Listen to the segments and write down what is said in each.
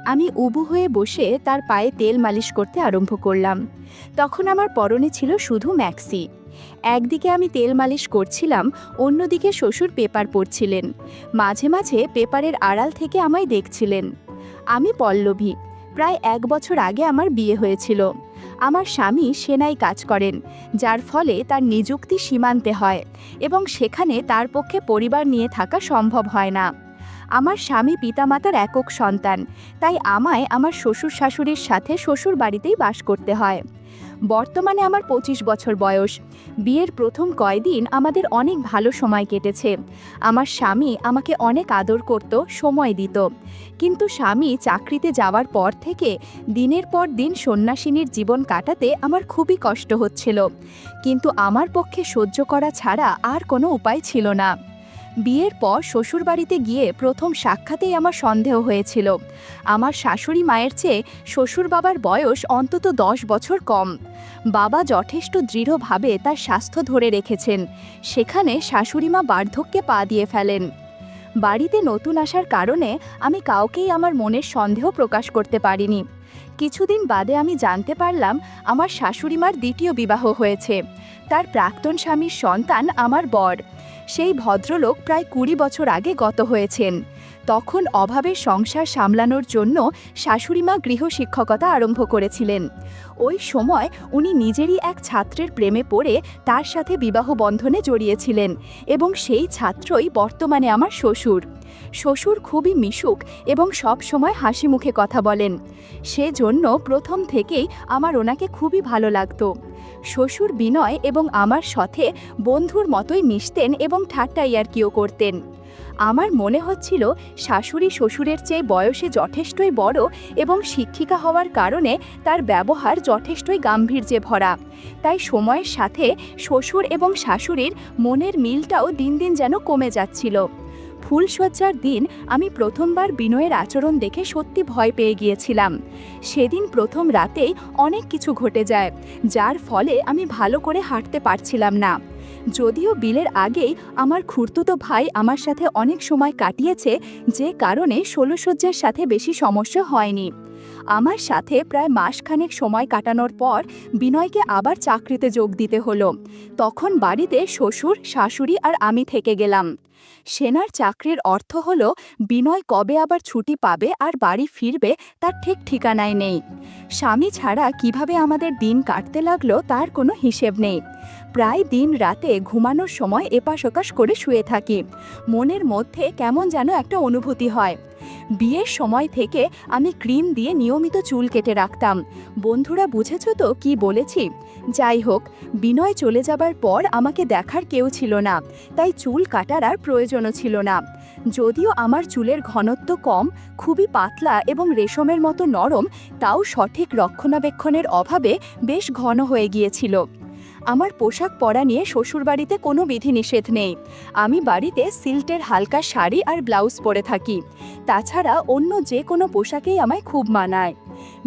আমি উবু হয়ে বসে তার পায়ে তেল মালিশ করতে আরম্ভ করলাম। তখন আমার পরনে ছিল শুধু ম্যাক্সি। একদিকে আমি তেল মালিশ করছিলাম, অন্যদিকে শ্বশুর পেপার পড়ছিলেন। মাঝে মাঝে পেপারের আড়াল থেকে আমায় দেখছিলেন। আমি পল্লবী। প্রায় 1 বছর আগে আমার বিয়ে হয়েছিল। আমার স্বামী সেনায় কাজ করেন, যার ফলে তার নিযুক্তি সীমান্তে হয় এবং সেখানে তার পক্ষে পরিবার নিয়ে থাকা সম্ভব হয় না। আমার স্বামী পিতামাতার একক সন্তান, তাই আমায় আমার শ্বশুর শাশুড়ির সাথে শ্বশুর বাড়িতেই বাস করতে হয়। বর্তমানে আমার 25 বছর বয়স। বিয়ের প্রথম কয়দিন আমাদের অনেক ভালো সময় কেটেছে। আমার স্বামী আমাকে অনেক আদর করত, সময় দিত। কিন্তু স্বামী চাকরিতে যাওয়ার পর থেকে দিনের পর দিন সন্ন্যাসিনীর জীবন কাটাতে আমার খুবই কষ্ট হচ্ছিল, কিন্তু আমার পক্ষে সহ্য করা ছাড়া আর কোনো উপায় ছিল না। বিয়ের পর শ্বশুরবাড়িতে গিয়ে প্রথম সাক্ষাতেই আমার সন্দেহ হয়েছিল। আমার শাশুড়ি মায়ের চেয়ে শ্বশুর বাবার বয়স অন্তত 10 বছর কম। বাবা যথেষ্ট দৃঢ়ভাবে তার স্বাস্থ্য ধরে রেখেছেন, সেখানে শাশুড়িমা বার্ধক্যে পা দিয়ে ফেলেন। বাড়িতে নতুন আসার কারণে আমি কাউকেই আমার মনের সন্দেহ প্রকাশ করতে পারিনি। কিছুদিন বাদে আমি জানতে পারলাম আমার শাশুড়িমার দ্বিতীয় বিবাহ হয়েছে। তার প্রাক্তন স্বামীর সন্তান আমার বর। সেই ভদ্রলোক প্রায় 20 বছর আগে গত হয়েছেন। তখন অভাবের সংসার সামলানোর জন্য শাশুড়িমা গৃহশিক্ষকতা আরম্ভ করেছিলেন। ওই সময় উনি নিজেরই এক ছাত্রের প্রেমে পড়ে তার সাথে বিবাহ বন্ধনে জড়িয়েছিলেন এবং সেই ছাত্রই বর্তমানে আমার শ্বশুর। শ্বশুর খুবই মিশুক এবং সব সময় হাসি মুখে কথা বলেন। সেজন্য প্রথম থেকেই আমার ওনাকে খুবই ভালো লাগতো। শ্বশুর বিনয় এবং আমার সাথে বন্ধুর মতোই মিশতেন এবং ঠাট্টা ইয়ার্কিও করতেন। আমার মনে হচ্ছিল শাশুড়ি শ্বশুরের চেয়ে বয়সে যথেষ্টই বড় এবং শিক্ষিকা হওয়ার কারণে তার ব্যবহার যথেষ্টই গাম্ভীর্যে ভরা। তাই সময়ের সাথে শ্বশুর এবং শাশুড়ির মনের মিলটাও দিন দিন যেন কমে যাচ্ছিল। ফুলশয্যার দিন আমি প্রথমবার বিনয়ের আচরণ দেখে সত্যি ভয় পেয়ে গিয়েছিলাম। সেদিন প্রথম রাতেই অনেক কিছু ঘটে যায়, যার ফলে আমি ভালো করে হাঁটতে পারছিলাম না। যদিও বিলের আগেই আমার খুড়তুতো ভাই আমার সাথে অনেক সময় কাটিয়েছে, যে কারণে ষোলশয্যার সাথে বেশি সমস্যা হয়নি। আমার সাথে প্রায় মাসখানেক সময় কাটানোর পর বিনয়কে আবার চাকরিতে যোগ দিতে হলো। তখন বাড়িতে শ্বশুর, শাশুড়ি আর আমি থেকে গেলাম। সেনার চাকরির অর্থ হলো বিনয় কবে আবার ছুটি পাবে আর বাড়ি ফিরবে তার ঠিক ঠিকানায় নেই। স্বামী ছাড়া কিভাবে আমাদের দিন কাটতে লাগলো তার কোনো হিসেব নেই। প্রায় দিন রাতে ঘুমানোর সময় এপাশ ওপাশ করে শুয়ে থাকি। মনের মধ্যে কেমন যেন একটা অনুভূতি হয়। বিয়ের সময় থেকে আমি ক্রিম দিয়ে নিয়মিত চুল কেটে রাখতাম। বন্ধুরা বুঝেছো তো কি বলেছি? যাই হোক, বিনয় চলে যাবার পর আমাকে দেখার কেউ ছিল না, তাই চুল কাটার আর প্রয়োজনও ছিল না। যদিও আমার চুলের ঘনত্ব কম, খুবই পাতলা এবং রেশমের মতো নরম, তাও সঠিক রক্ষণাবেক্ষণের অভাবে বেশ ঘন হয়ে গিয়েছিল। আমার পোশাক পরা নিয়ে শ্বশুরবাড়িতে কোনো বিধিনিষেধ নেই। আমি বাড়িতে সিল্কের হালকা শাড়ি আর ব্লাউজ পরে থাকি। তাছাড়া অন্য যে কোনো পোশাকেই আমায় খুব মানায়।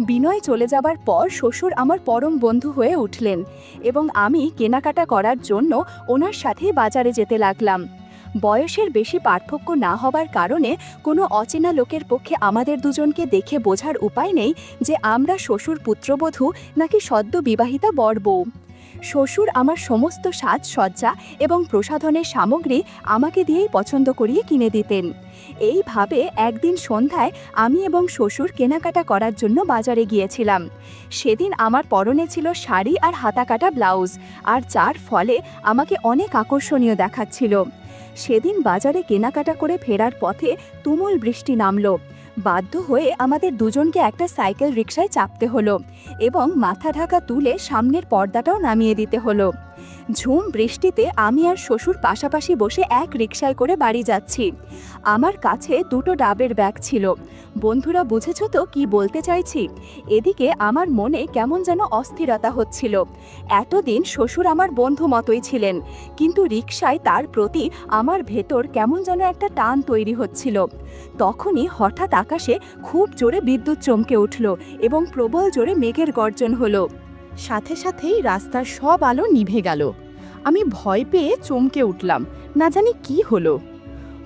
বিনয় চলে যাবার পর শ্বশুর আমার পরম বন্ধু হয়ে উঠলেন এবং আমি কেনাকাটা করার জন্য ওনার সাথে বাজারে যেতে লাগলাম। বয়সের বেশি পার্থক্য না হবার কারণে কোনো অচেনা লোকের পক্ষে আমাদের দুজনকে দেখে বোঝার উপায় নেই যে আমরা শ্বশুর পুত্রবধূ নাকি সদ্য বিবাহিতা বর বউ। শ্বশুর আমার সমস্ত সাজসজ্জা এবং প্রসাধনের সামগ্রী আমাকে দিয়েই পছন্দ করিয়ে কিনে দিতেন। এইভাবে একদিন সন্ধ্যায় আমি এবং শ্বশুর কেনাকাটা করার জন্য বাজারে গিয়েছিলাম। সেদিন আমার পরনে ছিল শাড়ি আর হাতাকাটা ব্লাউজ, আর যার ফলে আমাকে অনেক আকর্ষণীয় দেখাচ্ছিল। সেদিন বাজারে কেনাকাটা করে ফেরার পথে তুমুল বৃষ্টি নামলো। বাধ্য হয়ে আমাদের দুজনকে একটা সাইকেল রিকশায় চাপতে হলো এবং মাথা ঢাকা তুলে সামনের পর্দাটাও নামিয়ে দিতে হলো। ঝুম বৃষ্টিতে আমি আর শ্বশুর পাশাপাশি বসে এক রিকশায় করে বাড়ি যাচ্ছি। আমার কাছে দুটো ডাবের ব্যাগ ছিল। বন্ধুরা বুঝেছো তো কি বলতে চাইছি? এদিকে আমার মনে কেমন যেন অস্থিরতা হচ্ছিল। এতদিন শ্বশুর আমার বন্ধু মতোই ছিলেন, কিন্তু রিকশায় তার প্রতি আমার ভেতর কেমন যেন একটা টান তৈরি হচ্ছিল। তখনই হঠাৎ আকাশে খুব জোরে বিদ্যুৎ চমকে উঠল এবং প্রবল জোরে মেঘের গর্জন হলো। সাথে সাথেই রাস্তার সব আলো নিভে গেল। আমি ভয় পেয়ে চমকে উঠলাম, না জানি কি হলো।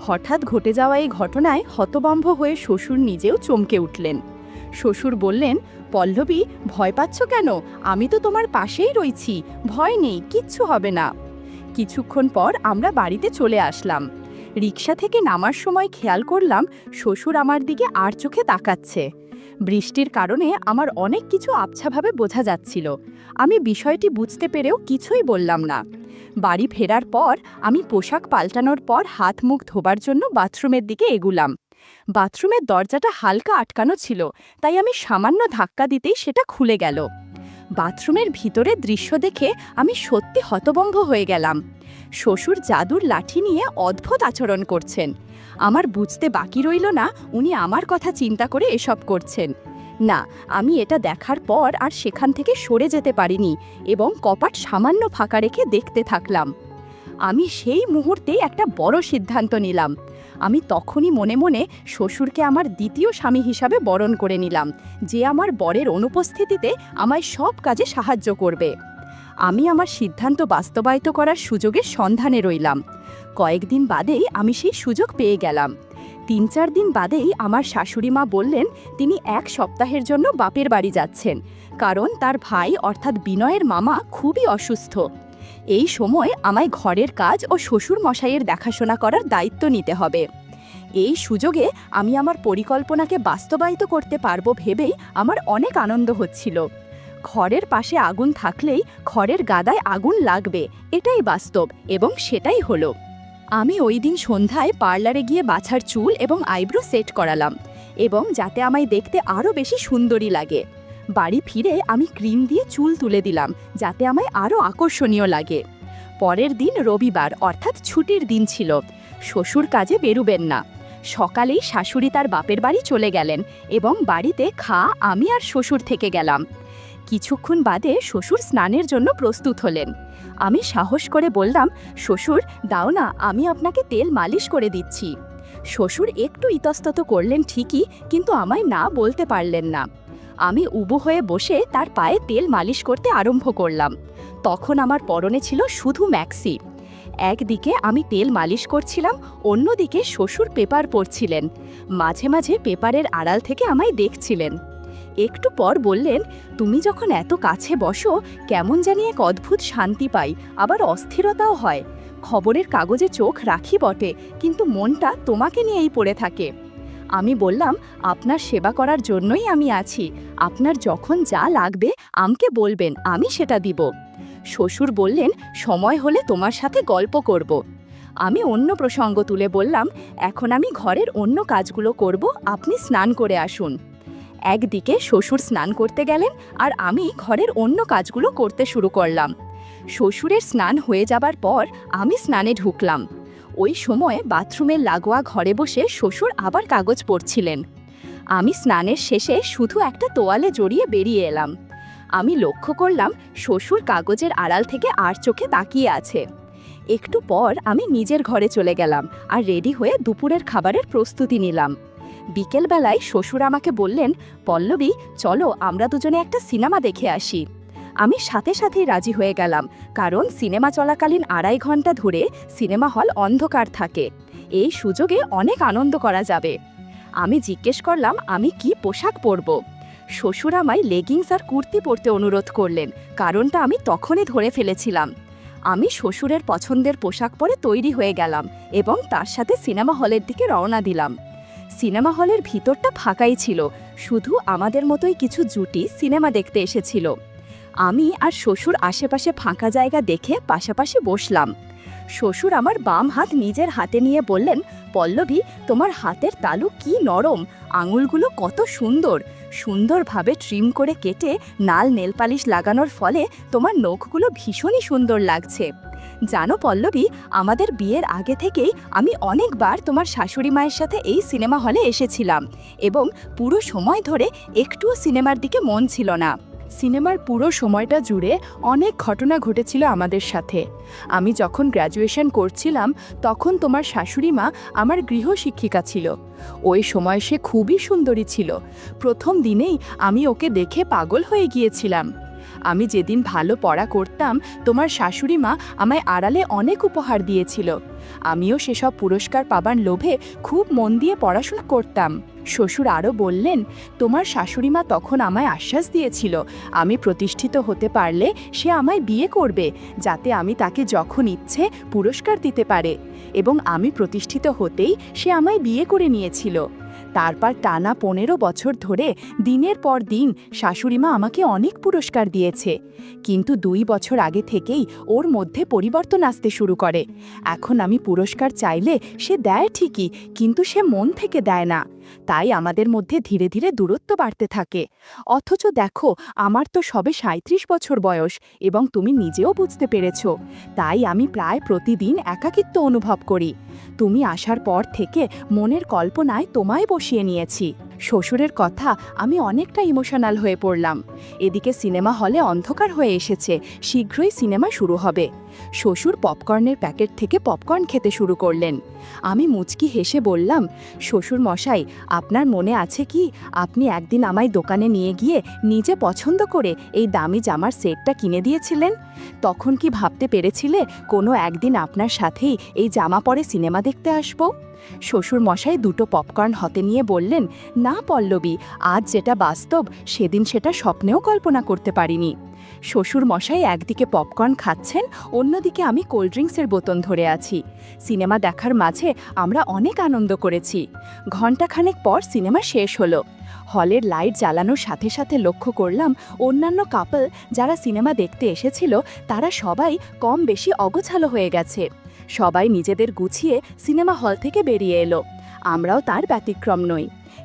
হঠাৎ ঘটে যাওয়া এই ঘটনায় হতভম্ব হয়ে শ্বশুর নিজেও চমকে উঠলেন। শ্বশুর বললেন, পল্লবী, ভয় পাচ্ছ কেন? আমি তো তোমার পাশেই রইছি, ভয় নেই, কিচ্ছু হবে না। কিছুক্ষণ পর আমরা বাড়িতে চলে আসলাম। রিকশা থেকে নামার সময় খেয়াল করলাম শ্বশুর আমার দিকে আর চোখে তাকাচ্ছে। বৃষ্টির কারণে আমার অনেক কিছু আবছাভাবে বোঝা যাচ্ছিল। আমি বিষয়টি বুঝতে পেরেও কিছুই বললাম না। বাড়ি ফেরার পর আমি পোশাক পাল্টানোর পর হাত মুখ ধোবার জন্য বাথরুমের দিকে এগুলাম। বাথরুমের দরজাটা হালকা আটকানো ছিল, তাই আমি সামান্য ধাক্কা দিতেই সেটা খুলে গেল। বাথরুমের ভিতরের দৃশ্য দেখে আমি সত্যি হতভম্ব হয়ে গেলাম। শ্বশুর জাদুর লাঠি নিয়ে অদ্ভুত আচরণ করছেন। আমার বুঝতে বাকি রইল না উনি আমার কথা চিন্তা করে এসব করছেন। না, আমি এটা দেখার পর আর সেখান থেকে সরে যেতে পারিনি এবং কপাট সামান্য ফাঁকা রেখে দেখতে থাকলাম। আমি সেই মুহূর্তে একটা বড় সিদ্ধান্ত নিলাম। আমি তখনই মনে মনে শ্বশুরকে আমার দ্বিতীয় স্বামী হিসাবে বরণ করে নিলাম, যে আমার বরের অনুপস্থিতিতে আমায় সব কাজে সাহায্য করবে। আমি আমার সিদ্ধান্ত বাস্তবায়িত করার সুযোগের সন্ধানে রইলাম। কয়েকদিন বাদেই আমি সেই সুযোগ পেয়ে গেলাম। ৩-৪ দিন বাদেই আমার শাশুড়ি মা বললেন তিনি ১ সপ্তাহের জন্য বাপের বাড়ি যাচ্ছেন, কারণ তার ভাই অর্থাৎ বিনয়ের মামা খুবই অসুস্থ। এই সময় আমায় ঘরের কাজ ও শ্বশুর মশাইয়ের দেখাশোনা করার দায়িত্ব নিতে হবে। এই সুযোগে আমি আমার পরিকল্পনাকে বাস্তবায়িত করতে পারবো ভেবেই আমার অনেক আনন্দ হচ্ছিল। ঘরের পাশে আগুন থাকলেই ঘরের গাদায় আগুন লাগবে, এটাই বাস্তব এবং সেটাই হলো। আমি ওই দিন সন্ধ্যায় পার্লারে গিয়ে বাছার চুল এবং আইব্রো সেট করালাম, এবং যাতে আমায় দেখতে আরও বেশি সুন্দরী লাগে। বাড়ি ফিরে আমি ক্রিম দিয়ে চুল তুলে দিলাম, যাতে আমায় আরও আকর্ষণীয় লাগে। পরের দিন রবিবার অর্থাৎ ছুটির দিন ছিল। শ্বশুর কাজে বেরুবেন না। সকালেই শাশুড়ি তার বাপের বাড়ি চলে গেলেন এবং বাড়িতে আমি আর শ্বশুর থেকে গেলাম। কিছুক্ষণ বাদে শ্বশুর স্নানের জন্য প্রস্তুত হলেন। আমি সাহস করে বললাম, শ্বশুর দাও না, আমি আপনাকে তেল মালিশ করে দিচ্ছি। শ্বশুর একটু ইতস্তত করলেন ঠিকই, কিন্তু আমায় না বলতে পারলেন না। আমি উবু হয়ে বসে তার পায়ে তেল মালিশ করতে আরম্ভ করলাম। তখন আমার পরনে ছিল শুধু ম্যাক্সি। একদিকে আমি তেল মালিশ করছিলাম, অন্যদিকে শ্বশুর পেপার পড়ছিলেন। মাঝে মাঝে পেপারের আড়াল থেকে আমায় দেখছিলেন। একটু পর বললেন, তুমি যখন এত কাছে বসো কেমন জানি এক অদ্ভুত শান্তি পাই, আবার অস্থিরতাও হয়। খবরের কাগজে চোখ রাখি বটে, কিন্তু মনটা তোমাকে নিয়েই পড়ে থাকে। আমি বললাম, আপনার সেবা করার জন্যই আমি আছি। আপনার যখন যা লাগবে আমাকে বলবেন, আমি সেটা দিব। শ্বশুর বললেন, সময় হলে তোমার সাথে গল্প করব। আমি অন্য প্রসঙ্গ তুলে বললাম, এখন আমি ঘরের অন্য কাজগুলো করব, আপনি স্নান করে আসুন। একদিকে শ্বশুর স্নান করতে গেলেন আর আমি ঘরের অন্য কাজগুলো করতে শুরু করলাম। শ্বশুরের স্নান হয়ে যাবার পর আমি স্নানে ঢুকলাম। ওই সময়ে বাথরুমের লাগোয়া ঘরে বসে শ্বশুর আবার কাগজ পড়ছিলেন। আমি স্নানের শেষে শুধু একটা তোয়ালে জড়িয়ে বেরিয়ে এলাম। আমি লক্ষ্য করলাম শ্বশুর কাগজের আড়াল থেকে আর চোখে তাকিয়ে আছে। একটু পর আমি নিজের ঘরে চলে গেলাম আর রেডি হয়ে দুপুরের খাবারের প্রস্তুতি নিলাম। বিকেলবেলায় শ্বশুর আমাকে বললেন, পল্লবী চলো আমরা দুজনে একটা সিনেমা দেখে আসি। আমি সাথে সাথেই রাজি হয়ে গেলাম, কারণ সিনেমা চলাকালীন 2.5 ঘন্টা ধরে সিনেমা হল অন্ধকার থাকে। এই সুযোগে অনেক আনন্দ করা যাবে। আমি জিজ্ঞেস করলাম আমি কি পোশাক পরব। শ্বশুর আমায় লেগিংস আর কুর্তি পরতে অনুরোধ করলেন, কারণটা আমি তখনই ধরে ফেলেছিলাম। আমি শ্বশুরের পছন্দের পোশাক পরে তৈরি হয়ে গেলাম এবং তার সাথে সিনেমা হলের দিকে রওনা দিলাম। সিনেমা হলের ভিতরটা ফাঁকাই ছিল, শুধু আমাদের মতোই কিছু জুটি সিনেমা দেখতে এসেছিল। আমি আর শ্বশুর আশেপাশে ফাঁকা জায়গা দেখে পাশাপাশি বসলাম। শ্বশুর আমার বাম হাত নিজের হাতে নিয়ে বললেন, পল্লবী তোমার হাতের তালু কি নরম, আঙুলগুলো কত সুন্দর, সুন্দরভাবে ট্রিম করে কেটে নাল নেলপালিশ লাগানোর ফলে তোমার নখগুলো ভীষণই সুন্দর লাগছে। জানো পল্লবী, আমাদের বিয়ের আগে থেকেই আমি অনেকবার তোমার শাশুড়ি মায়ের সাথে এই সিনেমা হলে এসেছিলাম এবং পুরো সময় ধরে একটুও সিনেমার দিকে মন ছিল না। সিনেমার পুরো সময়টা জুড়ে অনেক ঘটনা ঘটেছিল আমাদের সাথে। আমি যখন গ্র্যাজুয়েশন করছিলাম তখন তোমার শাশুড়ি মা আমার গৃহশিক্ষিকা ছিল। ওই সময় সে খুবই সুন্দরী ছিল। প্রথম দিনেই আমি ওকে দেখে পাগল হয়ে গিয়েছিলাম। আমি যেদিন ভালো পড়া করতাম তোমার শাশুড়ি মা আমায় আড়ালে অনেক উপহার দিয়েছিল। আমিও সেসব পুরস্কার পাবার লোভে খুব মন দিয়ে পড়াশোনা করতাম। শ্বশুর আরও বললেন, তোমার শাশুড়িমা তখন আমায় আশ্বাস দিয়েছিল আমি প্রতিষ্ঠিত হতে পারলে সে আমায় বিয়ে করবে, যাতে আমি তাকে যখন ইচ্ছে পুরস্কার দিতে পারে, এবং আমি প্রতিষ্ঠিত হতেই সে আমায় বিয়ে করে নিয়েছিল। তারপর টানা 15 বছর ধরে দিনের পর দিন শাশুড়িমা আমাকে অনেক পুরস্কার দিয়েছে, কিন্তু 2 বছর আগে থেকেই ওর মধ্যে পরিবর্তন আসতে শুরু করে। এখন আমি পুরস্কার চাইলে সে দেয় ঠিকই, কিন্তু সে মন থেকে দেয় না। তাই আমাদের মধ্যে ধীরে ধীরে দূরত্ব বাড়তে থাকে। অথচ দেখো, আমার তো সবে 37 বছর বয়স, এবং তুমি নিজেও বুঝতে পেরেছ। তাই আমি প্রায় প্রতিদিন একাকিত্ব অনুভব করি। তুমি আসার পর থেকে মনের কল্পনায় তোমায় বসিয়ে নিয়েছি। শ্বশুরের কথা আমি অনেকটা ইমোশনাল হয়ে পড়লাম। এদিকে সিনেমা হলে অন্ধকার হয়ে এসেছে, শীঘ্রই সিনেমা শুরু হবে। শ্বশুর পপকর্নের প্যাকেট থেকে পপকর্ন খেতে শুরু করলেন। আমি মুচকি হেসে বললাম, শ্বশুর মশাই, আপনার মনে আছে কি আপনি একদিন আমায় দোকানে নিয়ে গিয়ে নিজে পছন্দ করে এই দামি জামার সেটটা কিনে দিয়েছিলেন? তখন কি ভাবতে পেরেছিলে কোনো একদিন আপনার সাথেই এই জামা পরে সিনেমা দেখতে আসব? শ্বশুর মশাই 2টো পপকর্ন হাতে নিয়ে বললেন, না পল্লবী, আজ যেটা বাস্তব সেদিন সেটা স্বপ্নেও কল্পনা করতে পারিনি। শ্বশুর মশাই একদিকে পপকর্ন খাচ্ছেন, অন্যদিকে আমি কোল্ড ড্রিঙ্কসের বোতল ধরে আছি। সিনেমা দেখার মাঝে আমরা অনেক আনন্দ করেছি। ঘণ্টাখানেক পর সিনেমা শেষ হলো। হলের লাইট জ্বালানোর সাথে সাথে লক্ষ্য করলাম অন্যান্য কাপল যারা সিনেমা দেখতে এসেছিল তারা সবাই কম বেশি অগোছালো হয়ে গেছে। সবাই নিজেদের গুছিয়ে সিনেমা হল থেকে বেরিয়ে এলো। আমরাও তার ব্যতিক্রম নই।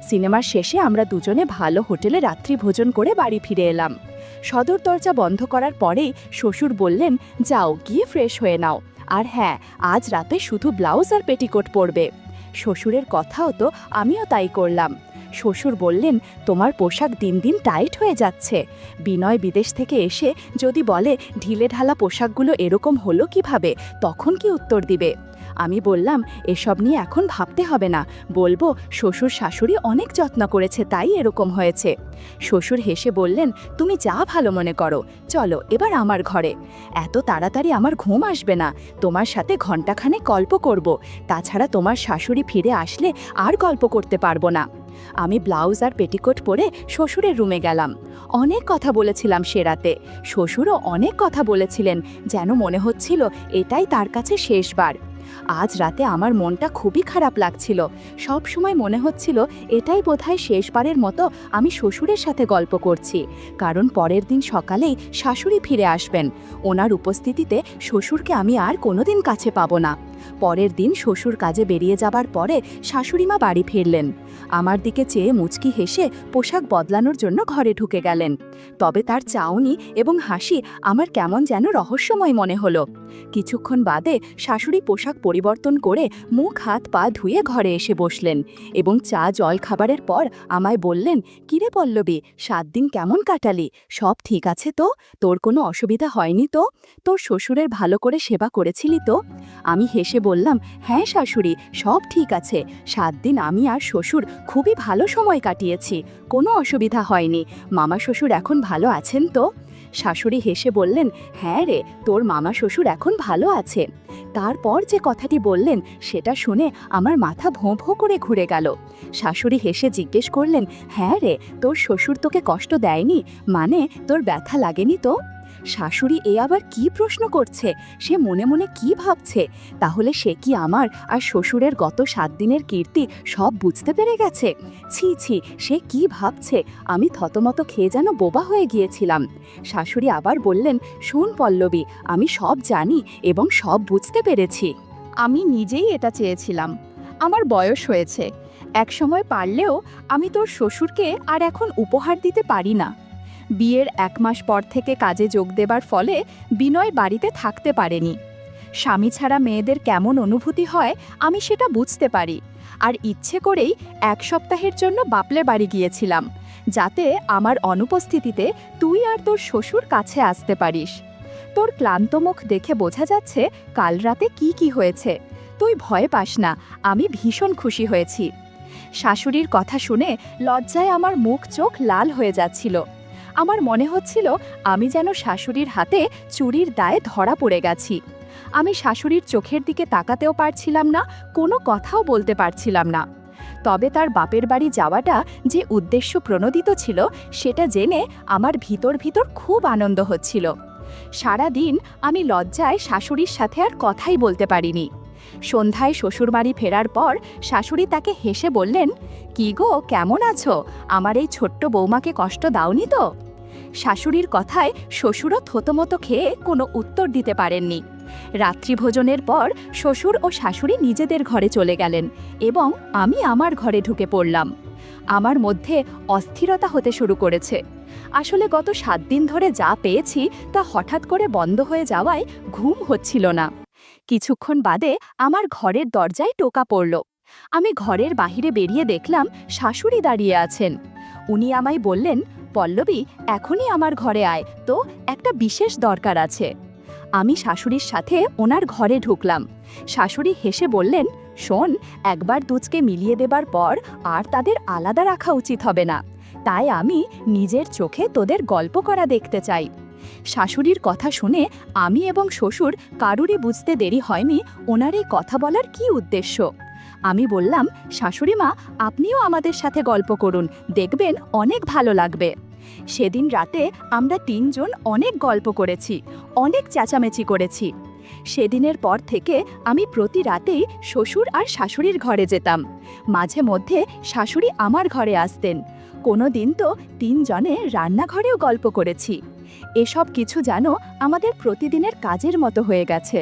সিনেমার শেষে আমরা দুজনে ভালো হোটেলে রাত্রি ভোজন করে বাড়ি ফিরে এলাম। সদর দরজা বন্ধ করার পরেই শ্বশুর বললেন, যাও গিয়ে ফ্রেশ হয়ে নাও, আর হ্যাঁ, আজ রাতে শুধু ব্লাউজ আর পেটিকোট পরবে। শ্বশুরের কথাও তো আমিও তাই করলাম। শ্বশুর বললেন, তোমার পোশাক দিন দিন টাইট হয়ে যাচ্ছে। বিনয় বিদেশ থেকে এসে যদি বলে ঢিলে ঢালা পোশাকগুলো এরকম হলো কিভাবে, তখন কি উত্তর দিবে? আমি বললাম, এসব নিয়ে এখন ভাবতে হবে না, বলবো শ্বশুর শাশুড়ি অনেক যত্ন করেছে তাই এরকম হয়েছে। শ্বশুর হেসে বললেন, তুমি যা ভালো মনে করো, চলো এবার আমার ঘরে। এত তাড়াতাড়ি আমার ঘুম আসবে না, তোমার সাথে ঘণ্টাখানেক গল্প করব, তাছাড়া তোমার শাশুড়ি ফিরে আসলে আর গল্প করতে পারবো না। আমি ব্লাউজ আর পেটিকোট পরে শ্বশুরের রুমে গেলাম। অনেক কথা বলেছিলাম সে রাতে। শ্বশুরও অনেক কথা বলেছিলেন, যেন মনে হচ্ছিল এটাই তার কাছে শেষবার। আজ রাতে আমার মনটা খুবই খারাপ লাগছিল। সব সময় মনে হচ্ছিল এটাই বোধহয় শেষবারের মতো আমি শ্বশুরের সাথে গল্প করছি, কারণ পরের দিন সকালেই শাশুড়ি ফিরে আসবেন। ওনার উপস্থিতিতে শ্বশুরকে আমি আর কোনোদিন কাছে পাবো না। পরের দিন শ্বশুর কাজে বেরিয়ে যাবার পরে শাশুড়িমা বাড়ি ফিরলেন। আমার দিকে চেয়ে মুচকি হেসে পোশাক বদলানোর জন্য ঘরে ঢুকে গেলেন। তবে তার চাউনি এবং হাসি আমার কেমন যেন রহস্যময় মনে হলো। কিছুক্ষণ বাদে শাশুড়ি পোশাক পরিবর্তন করে মুখ হাত পা ধুয়ে ঘরে এসে বসলেন এবং চা জল খাবারের পর আমায় বললেন, কিরে পল্লবী, 7 দিন কেমন কাটালি? সব ঠিক আছে তো? তোর কোনো অসুবিধা হয়নি তো? তোর শ্বশুরের ভালো করে সেবা করেছিলি তো? আমি হেসে বললাম, হ্যাঁ শাশুড়ি, সব ঠিক আছে। 7 দিন আমি আর শ্বশুর খুবই ভালো সময় কাটিয়েছি, কোনো অসুবিধা হয়নি। মামা শ্বশুর এখন ভালো আছেন তো? শাশুড়ি হেসে বললেন, হ্যাঁ রে, তোর মামা শ্বশুর এখন ভালো আছে। তারপর যে কথাটি বললেন সেটা শুনে আমার মাথা ভোঁ ভোঁ করে ঘুরে গেল। শাশুড়ি হেসে জিজ্ঞেস করলেন, হ্যাঁ রে, তোর শ্বশুর তোকে কষ্ট দেয়নি? মানে তোর ব্যথা লাগেনি তো? শাশুড়ি এ আবার কি প্রশ্ন করছে? সে মনে মনে কি ভাবছে? তাহলে সে কি আমার আর শ্বশুরের গত 7 দিনের কীর্তি সব বুঝতে পেরে গেছে? ছি ছি, সে কি ভাবছে? আমি থতমত খেয়ে যেন বোবা হয়ে গিয়েছিলাম। শাশুড়ি আবার বললেন, শোন পল্লবী, আমি সব জানি এবং সব বুঝতে পেরেছি। আমি নিজেই এটা চেয়েছিলাম। আমার বয়স হয়েছে, একসময় পারলেও আমি তোর শ্বশুরকে আর এখন উপহার দিতে পারি না। বিয়ের 1 মাস পর থেকে কাজে যোগ দেবার ফলে বিনয় বাড়িতে থাকতে পারেনি। স্বামী ছাড়া মেয়েদের কেমন অনুভূতি হয় আমি সেটা বুঝতে পারি, আর ইচ্ছে করেই 1 সপ্তাহের জন্য বাপলে বাড়ি গিয়েছিলাম, যাতে আমার অনুপস্থিতিতে তুই আর তোর শ্বশুর কাছে আসতে পারিস। তোর ক্লান্ত মুখ দেখে বোঝা যাচ্ছে কাল রাতে কি হয়েছে। তুই ভয় পাস না, আমি ভীষণ খুশি হয়েছি। শাশুড়ির কথা শুনে লজ্জায় আমার মুখ চোখ লাল হয়ে যাচ্ছিল। আমার মনে হচ্ছিল আমি যেন শাশুড়ির হাতে চুরির দায়ে ধরা পড়ে গেছি। আমি শাশুড়ির চোখের দিকে তাকাতেও পারছিলাম না, কোনো কথাও বলতে পারছিলাম না। তবে তার বাপের বাড়ি যাওয়াটা যে উদ্দেশ্য প্রণোদিত ছিল সেটা জেনে আমার ভিতর ভিতর খুব আনন্দ হচ্ছিল। সারা দিন আমি লজ্জায় শাশুড়ির সাথে আর কথাই বলতে পারিনি। সন্ধ্যায় শ্বশুরবাড়ি ফেরার পর শাশুড়ি তাকে হেসে বললেন, "কি গো, কেমন আছো? আমার এই ছোট্ট বৌমাকে কষ্ট দাওনি তো?" শাশুড়ির কথায় শ্বশুরও থতমত খেয়ে কোনো উত্তর দিতে পারেননি। রাত্রিভোজনের পর শ্বশুর ও শাশুড়ি নিজেদের ঘরে চলে গেলেন এবং আমি আমার ঘরে ঢুকে পড়লাম। আমার মধ্যে অস্থিরতা হতে শুরু করেছে। আসলে গত 7 দিন ধরে যা পেয়েছি তা হঠাৎ করে বন্ধ হয়ে যাওয়ায় ঘুম হচ্ছিল না। কিছুক্ষণ বাদে আমার ঘরের দরজায় টোকা পড়ল। আমি ঘরের বাহিরে বেরিয়ে দেখলাম শাশুড়ি দাঁড়িয়ে আছেন। উনি আমায় বললেন, "পল্লবী, এখনই আমার ঘরে আয় তো, একটা বিশেষ দরকার আছে।" আমি শাশুড়ির সাথে ওনার ঘরে ঢুকলাম। শাশুড়ি হেসে বললেন, "শোন, একবার দুজকে মিলিয়ে দেবার পর আর তাদের আলাদা রাখা উচিত হবে না। তাই আমি নিজের চোখে তোদের গল্প করা দেখতে চাই।" শাশুড়ির কথা শুনে আমি এবং শ্বশুর কারুরই বুঝতে দেরি হয়নি ওনার এই কথা বলার কী উদ্দেশ্য। আমি বললাম, "শাশুড়ি মা, আপনিও আমাদের সাথে গল্প করুন, দেখবেন অনেক ভালো লাগবে।" সেদিন রাতে আমরা 3 জন অনেক গল্প করেছি, অনেক চেঁচামেচি করেছি। সেদিনের পর থেকে আমি প্রতি রাতেই শ্বশুর আর শাশুড়ির ঘরে যেতাম। মাঝে মধ্যে শাশুড়ি আমার ঘরে আসতেন। কোনো দিন তো 3 জনে রান্নাঘরেও গল্প করেছি। এসব কিছু যেন আমাদের প্রতিদিনের কাজের মতো হয়ে গেছে।